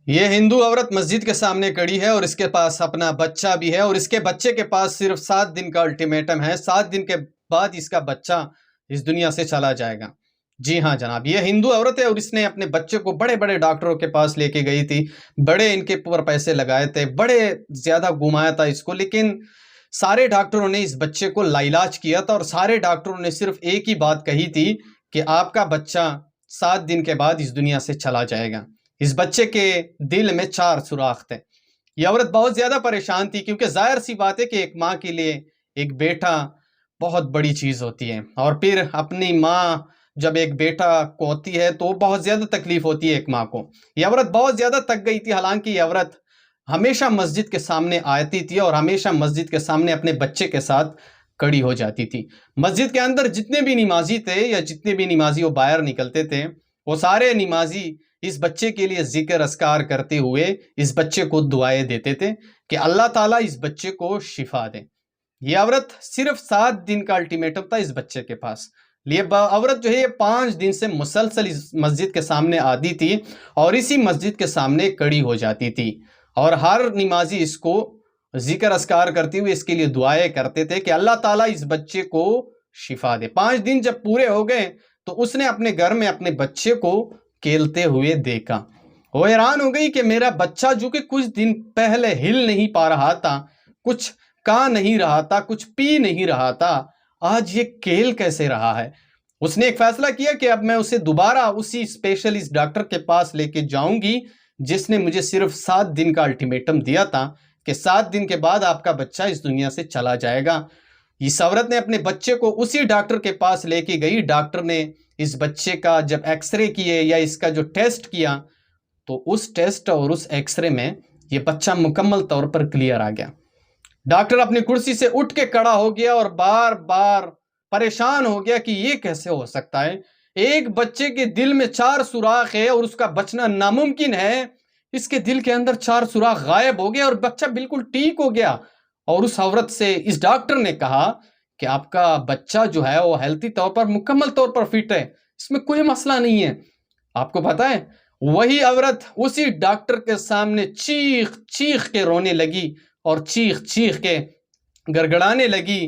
یہ ہندو عورت مسجد کے سامنے کھڑی ہے اور اس کے پاس اپنا بچہ بھی ہے، اور اس کے بچے کے پاس صرف 7 دن کا الٹیمیٹم ہے۔ 7 دن کے بعد اس کا بچہ اس دنیا سے چلا جائے گا۔ جی ہاں جناب، یہ ہندو عورت ہے اور اس نے اپنے بچے کو بڑے بڑے ڈاکٹروں کے پاس لے کے گئی تھی، بڑے ان کے اوپر پیسے لگائے تھے، بڑے زیادہ گھمایا تھا اس کو، لیکن سارے ڈاکٹروں نے اس بچے کو لاعلاج کیا تھا، اور سارے ڈاکٹروں نے صرف ایک ہی بات کہی تھی کہ آپ کا بچہ 7 دن کے بعد اس دنیا سے چلا جائے گا۔ اس بچے کے دل میں 4 سوراخ تھے۔ یہ عورت بہت زیادہ پریشان تھی، کیونکہ ظاہر سی بات ہے کہ ایک ماں کے لیے ایک بیٹا بہت بڑی چیز ہوتی ہے، اور پھر اپنی ماں جب ایک بیٹا کو ہوتی ہے تو بہت زیادہ تکلیف ہوتی ہے ایک ماں کو۔ یہ عورت بہت زیادہ تک گئی تھی، حالانکہ یہ عورت ہمیشہ مسجد کے سامنے آتی تھی اور ہمیشہ مسجد کے سامنے اپنے بچے کے ساتھ کھڑی ہو جاتی تھی۔ مسجد کے اندر جتنے بھی نمازی تھے یا جتنے بھی نمازی وہ باہر نکلتے تھے، وہ سارے نمازی اس بچے کے لیے ذکر اذکار کرتے ہوئے اس بچے کو دعائیں دیتے تھے کہ اللہ تعالیٰ اس بچے کو شفا دے۔ یہ عورت صرف 7 دن کا الٹیمیٹم تھا اس بچے کے پاس۔ یہ عورت جو ہے 5 دن سے مسلسل اس مسجد کے سامنے آتی تھی اور اسی مسجد کے سامنے کھڑی ہو جاتی تھی، اور ہر نمازی اس کو ذکر اذکار کرتے ہوئے اس کے لیے دعائیں کرتے تھے کہ اللہ تعالیٰ اس بچے کو شفا دے۔ 5 دن جب پورے ہو گئے تو اس نے اپنے گھر میں اپنے بچے کو کھیلتے ہوئے دیکھا۔ وہ حیران ہو گئی کہ میرا بچہ جو کہ کچھ دن پہلے ہل نہیں پا رہا تھا، کچھ کھا نہیں رہا تھا، کچھ پی نہیں رہا تھا، آج یہ کھیل کیسے رہا ہے۔ اس نے ایک فیصلہ کیا کہ اب میں اسے دوبارہ اسی اسپیشلسٹ ڈاکٹر کے پاس لے کے جاؤں گی جس نے مجھے صرف 7 دن کا الٹیمیٹم دیا تھا کہ 7 دن کے بعد آپ کا بچہ اس دنیا سے چلا جائے گا۔ اس عورت نے اپنے بچے کو اسی ڈاکٹر کے پاس لے کے گئی۔ ڈاکٹر نے اس بچے کا جب ایکس رے کیے یا اس کا جو ٹیسٹ کیا، تو اس ٹیسٹ اور اس ایکس رے میں یہ بچہ مکمل طور پر کلیئر آ گیا۔ ڈاکٹر اپنی کرسی سے اٹھ کے کھڑا ہو گیا اور بار بار پریشان ہو گیا کہ یہ کیسے ہو سکتا ہے۔ ایک بچے کے دل میں 4 سوراخ ہے اور اس کا بچنا ناممکن ہے، اس کے دل کے اندر 4 سوراخ غائب ہو گئے اور بچہ بالکل ٹھیک ہو گیا۔ اور اس عورت سے اس ڈاکٹر نے کہا کہ آپ کا بچہ جو ہے وہ ہیلتھی طور پر مکمل طور پر فٹ ہے، اس میں کوئی مسئلہ نہیں ہے۔ آپ کو پتہ ہے وہی عورت اسی ڈاکٹر کے سامنے چیخ چیخ کے رونے لگی اور چیخ چیخ کے گڑگڑانے لگی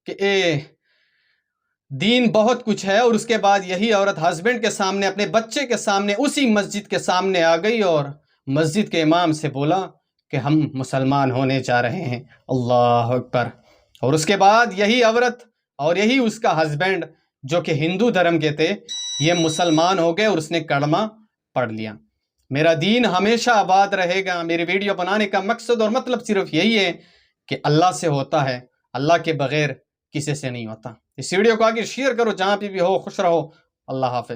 کہ اے دین بہت کچھ ہے۔ اور اس کے بعد یہی عورت ہسبینڈ کے سامنے اپنے بچے کے سامنے اسی مسجد کے سامنے آ گئی اور مسجد کے امام سے بولا کہ ہم مسلمان ہونے جا رہے ہیں۔ اللہ اکبر۔ اور اس کے بعد یہی عورت اور یہی اس کا ہسبینڈ جو کہ ہندو دھرم کے تھے، یہ مسلمان ہو گئے اور اس نے کلمہ پڑھ لیا۔ میرا دین ہمیشہ آباد رہے گا۔ میری ویڈیو بنانے کا مقصد اور مطلب صرف یہی ہے کہ اللہ سے ہوتا ہے، اللہ کے بغیر کسی سے نہیں ہوتا۔ اس ویڈیو کو آگے شیئر کرو، جہاں پہ بھی ہو۔ خوش رہو، اللہ حافظ۔